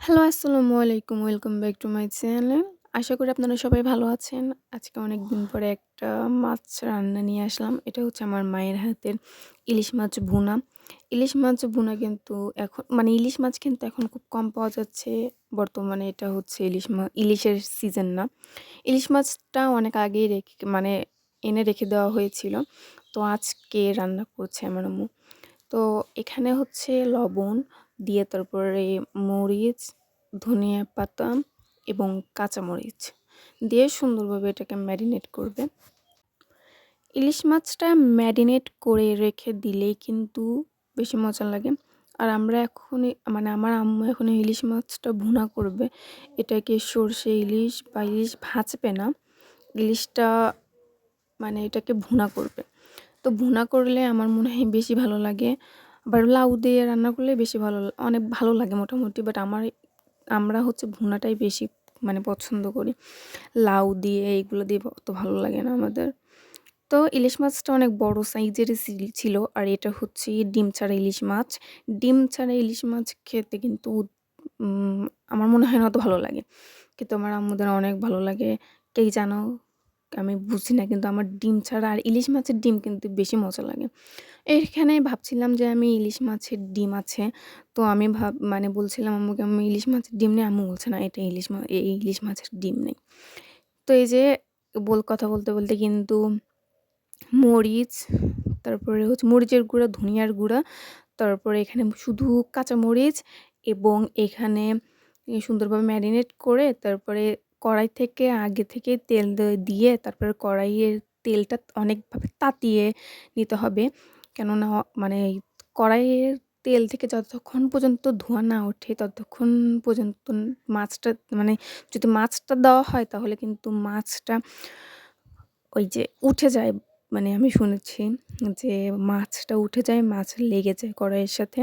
Hello, আসসালামু আলাইকুম। Welcome back to my channel. আশা করি আপনারা সবাই ভালো আছেন। আজকে অনেকদিন পরে একটা মাছ রান্না নিয়ে আসলাম। এটা হচ্ছে আমার মায়ের হাতের ইলিশ মাছ ভুনা। ইলিশ মাছ ভুনা কিন্তু ইলিশ মাছ কিন্তু এখন খুব কম পাওয়া যাচ্ছে। বর্তমানে এটা হচ্ছে ইলিশের সিজন না। ইলিশ মাছটা অনেক আগেই এনে রেখে দেওয়া হয়েছিল। তো আজকে রান্না করছে আমার আম্মু। তো এখানে হচ্ছে লবণ দিয়ে তারপরে মরিচ, ধনিয়া পাতা এবং কাঁচামরিচ দিয়ে সুন্দরভাবে এটাকে ম্যারিনেট করবে। ইলিশ মাছটা ম্যারিনেট করে রেখে দিলেই কিন্তু বেশি মজা লাগে। আর আমরা এখনই আমার আম্মু এখন ইলিশ মাছটা ভুনা করবে। এটাকে সরষে ইলিশ বা ইলিশ ভাজবে না। ইলিশটা এটাকে ভুনা করবে। তো ভুনা করলে আমার মনে হয় বেশি ভালো লাগে। আবার লাউ দিয়ে রান্না করলে বেশি অনেক ভালো লাগে মোটামুটি। বাট আমরা হচ্ছে ভুনাটাই বেশি পছন্দ করি। লাউ দিয়ে এইগুলো দিয়ে অত ভালো লাগে না আমাদের। তো ইলিশ মাছটা অনেক বড় সাইজেরই ছিল। আর এটা হচ্ছে ডিম ছাড়া ইলিশ মাছ। ডিম ছাড়া ইলিশ মাছ খেতে কিন্তু উম আমার মনে হয় না অত ভালো লাগে। কিন্তু আমার আম্মুদের অনেক ভালো লাগে। কে জানো? আমি বুঝি না, কিন্তু আমার ডিম ছাড়া আর ইলিশ মাছের ডিম কিন্তু বেশি মজা লাগে। এখানে ভাবছিলাম যে আমি ইলিশ মাছের ডিম আছে। তো আমি বলছিলাম আম্মুকে, "আম্মু ইলিশ মাছের ডিম নেই?" আম্মু বলছে, "না, এটা এই ইলিশ মাছের ডিম নেই।" তো এই যে কথা বলতে, বলতে কিন্তু মরিচ, তারপরে হচ্ছে মরিচের গুঁড়া, ধনিয়ার গুঁড়া, তারপরে এখানে শুধু কাঁচামরিচ এবং এখানে সুন্দরভাবে ম্যারিনেট করে তারপরে কড়াই থেকে আগে থেকে তেল দিয়ে তারপরে কড়াইয়ের তেলটা অনেকভাবে তাতিয়ে নিতে হবে। কেননা এই কড়াইয়ের তেল থেকে যতক্ষণ পর্যন্ত ধোঁয়া না ওঠে ততক্ষণ পর্যন্ত মাছটা মানে যদি মাছটা দেওয়া হয় তাহলে কিন্তু মাছটা ওই যে উঠে যায়। আমি শুনেছি যে মাছটা উঠে যায়, মাছ লেগে যায় কড়াইয়ের সাথে।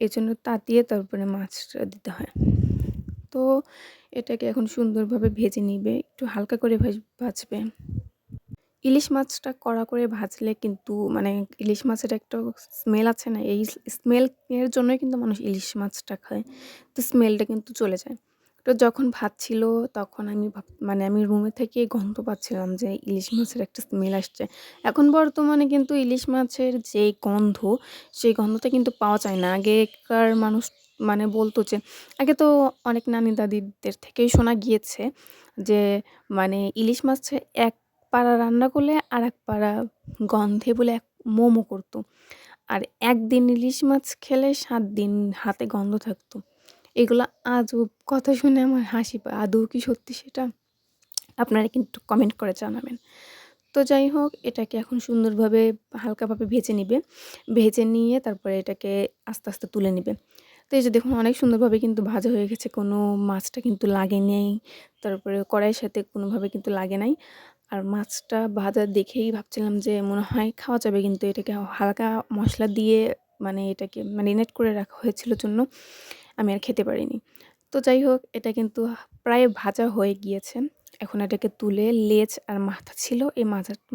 এজন্য তাতিয়ে তারপরে মাছটা দিতে হয়। তো এটাকে এখন সুন্দরভাবে ভেজে নিবে, একটু হালকা করে ভাজবে। ইলিশ মাছটা কড়া করে ভাজলে কিন্তু ইলিশ মাছের একটা স্মেল আছে না? এই স্মেল এর জন্যই কিন্তু মানুষ ইলিশ মাছটা খায়। তো স্মেলটা কিন্তু চলে যায়। তো যখন ভাজছিল তখন আমি রুমে থেকে গন্ধ পাচ্ছিলাম যে ইলিশ মাছের একটা স্মেল আসছে। এখন বর্তমানে কিন্তু ইলিশ মাছের যেই গন্ধ, সেই গন্ধটা কিন্তু পাওয়া যায় না। আগেকার মানুষ বলতো যে আগে তো অনেক নানি দাদিদের থেকেই শোনা গিয়েছে যে ইলিশ মাছে এক পাড়া রান্না করলে আরেক পাড়া গন্ধে বলে মোমো করতো। আর একদিন ইলিশ মাছ খেলে ৭ দিন হাতে গন্ধ থাকতো। এগুলো আজব কথা শুনে আমার হাসি পায়। আদৌ কি সত্যি সেটা? আপনারা কিন্তু কমেন্ট করে জানাবেন। তো যাই হোক, এটাকে এখন সুন্দরভাবে হালকাভাবে ভেজে নিবে। ভেজে নিয়ে তারপরে এটাকে আস্তে, আস্তে তুলে নিবে। তো এই যে দেখুন, অনেক সুন্দরভাবে কিন্তু ভাজা হয়ে গেছে। কোনো মাছটা কিন্তু লাগে নাই। তারপরে কড়াইয়ের সাথে কোনোভাবে কিন্তু লাগে নাই। আর মাছটা ভাজা দেখেই ভাবছিলাম যে মনে হয় খাওয়া যাবে, কিন্তু এটাকে হালকা মশলা দিয়ে এটাকে ম্যারিনেট করে রাখা হয়েছিল জন্য আমি আর খেতে পারিনি। তো যাই হোক, এটা কিন্তু প্রায় ভাজা হয়ে গিয়েছে। এখন এটাকে তুলে লেজ আর মাথা ছিল, এই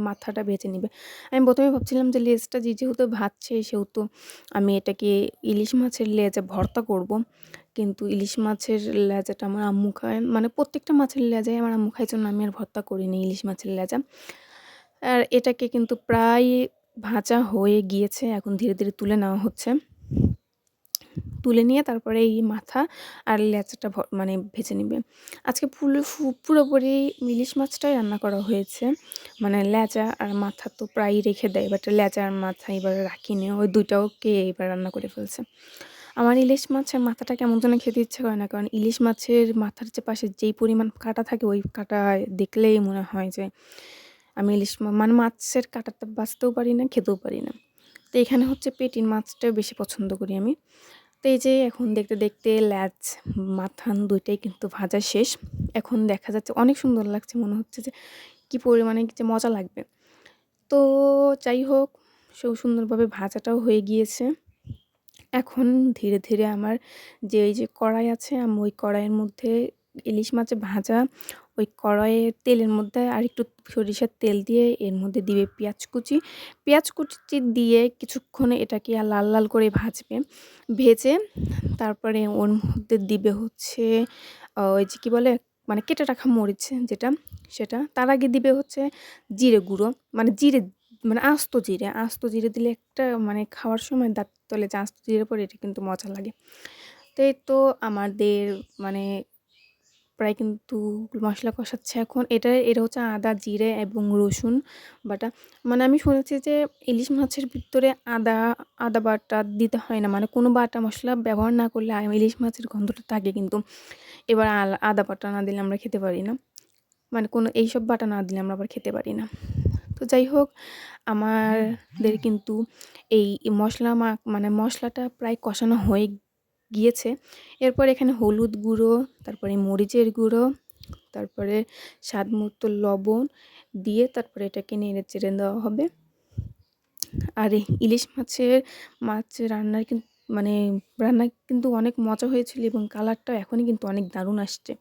মাথাটা ভেজে নিবে। আমি ১ম এ ভাবছিলাম যে লেজটা যেহেতু ভাজছে সেহেতু আমি এটাকে ইলিশ মাছের লেজা ভর্তা করব। কিন্তু ইলিশ মাছের লেজাটা আমার আম্মু খায়। প্রত্যেকটা মাছের লেজাই আমার আম্মু খায়, জন্য আমি আর ভর্তা করিনি ইলিশ মাছের লেজা। আর এটাকে কিন্তু প্রায় ভাজা হয়ে গিয়েছে। এখন ধীরে, ধীরে তুলে নেওয়া হচ্ছে। তুলে নিয়ে তারপরে এই মাথা আর লেজাটা ভেজে নিবে। আজকে পুরোপুরি ইলিশ মাছটাই রান্না করা হয়েছে। লেজা আর মাথা তো প্রায়ই রেখে দেয়। বাট লেজা আর মাথা এবার রাখিনি। ওই ২ টাকে এবার রান্না করে ফেলছে। আমার ইলিশ মাছের মাথাটা কেমন যেন খেতে ইচ্ছে করে না। কারণ ইলিশ মাছের মাথার পাশে যেই পরিমাণ কাঁটা থাকে, ওই কাঁটা দেখলেই মনে হয় যে আমি ইলিশ মাছের কাঁটাটা বাছতেও পারি না, খেতেও পারি না। তো এখানে হচ্ছে পেটির মাছটাও বেশি পছন্দ করি আমি। তো এই যে এখন দেখতে, দেখতে লেজ, মাথা ২ টাই কিন্তু ভাজা শেষ। এখন দেখা যাচ্ছে অনেক সুন্দর লাগছে। মনে হচ্ছে যে কি পরিমাণে যে মজা লাগবে। তো যাই হোক, সুন্দরভাবে ভাজাটাও হয়ে গিয়েছে। এখন ধীরে, ধীরে আমার যে এই যে কড়াই আছে, আমি ওই কড়াইয়ের মধ্যে ইলিশ মাছ ভাজা ওই কড়াইয়ে তেলের মধ্যে আরেকটু সরিষার তেল দিয়ে এর মধ্যে দিবে পেঁয়াজ কুচি। পেঁয়াজ কুচি দিয়ে কিছুক্ষণ এটাকে লাল, লাল করে ভাজবে। ভেজে তারপরে ওর মধ্যে দিবে হচ্ছে ওই যে কি বলে মানে কেটে রাখা মরিচ যেটা সেটা। তার আগে দিবে হচ্ছে জিরে গুঁড়ো জিরে আস্ত জিরে দিলে একটা খাওয়ার সময় দাঁত তলে যে আস্ত জিরে পড়ে এটা কিন্তু মজা লাগে। তো এই তো আমাদের মানে প্রায় কিন্তু মশলা কষাচ্ছে এখন। এটা হচ্ছে আদা, জিরে এবং রসুন বাটা। আমি শুনেছি যে ইলিশ মাছের ভিতরে আদা বাটা দিতে হয় না। কোনো বাটা মশলা ব্যবহার না করলে ইলিশ মাছের গন্ধটা থাকে কিন্তু। এবার আদা বাটা না দিলে আমরা খেতে পারি না। কোনো এইসব বাটা না দিলে আমরা আবার খেতে পারি না। তো যাই হোক আমাদের কিন্তু এই মশলাটা প্রায় কষানো হয়ে গিয়েছে। এরপর এখানে হলুদ গুঁড়ো, তারপরে মরিচের গুঁড়ো, তারপরে স্বাদ মতো লবণ দিয়ে তারপরে এটাকে নেড়ে চেড়ে দেওয়া হবে। আর এই ইলিশ মাছ রান্না কিন্তু অনেক মজা হয়েছিল এবং কালারটাও এখনই কিন্তু অনেক দারুণ আসছে।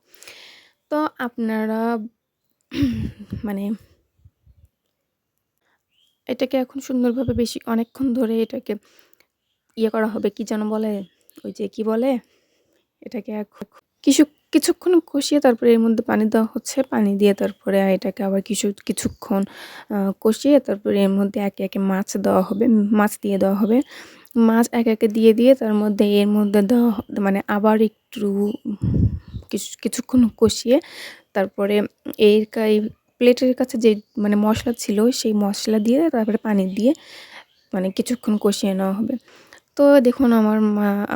তো আপনারা এটাকে এখন সুন্দরভাবে অনেকক্ষণ ধরে এটাকে করা হবে, কি যেন বলে, ওই যে কি বলে এটাকে কিছুক্ষণ কষিয়ে তারপরে এর মধ্যে পানি দেওয়া হচ্ছে। পানি দিয়ে তারপরে এটাকে আবার কিছুক্ষণ কষিয়ে তারপরে এর মধ্যে একে একে মাছ দিয়ে দেওয়া হবে। মাছ একে একে দিয়ে তার মধ্যে এর মধ্যে দেওয়া আবার একটু কিছুক্ষণ কষিয়ে তারপরে এই প্লেটের কাছে যে মশলা ছিল সেই মশলা দিয়ে তারপরে পানি দিয়ে কিছুক্ষণ কষিয়ে নেওয়া হবে। তো দেখুন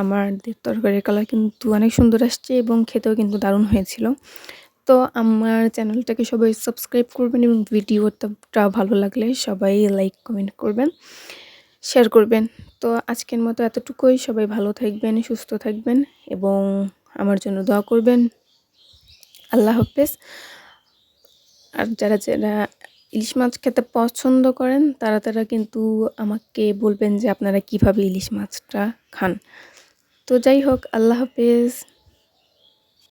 আমাদের তরকারির কালার কিন্তু অনেক সুন্দর আসছে এবং খেতেও কিন্তু দারুণ হয়েছিল। তো আমার চ্যানেলটাকে সবাই সাবস্ক্রাইব করবেন এবং ভিডিওটা ভালো লাগলে সবাই লাইক কমেন্ট করবেন, শেয়ার করবেন। তো আজকের মতো এতটুকুই। সবাই ভালো থাকবেন, সুস্থ থাকবেন এবং আমার জন্য দোয়া করবেন। আল্লাহ হাফেজ। আর যারা ইলিশ মাছ খেতে পছন্দ করেন তারা কিন্তু আমাকে বলবেন যে আপনারা কিভাবে ইলিশ মাছটা খান। তো যাই হোক, আল্লাহ হাফেজ।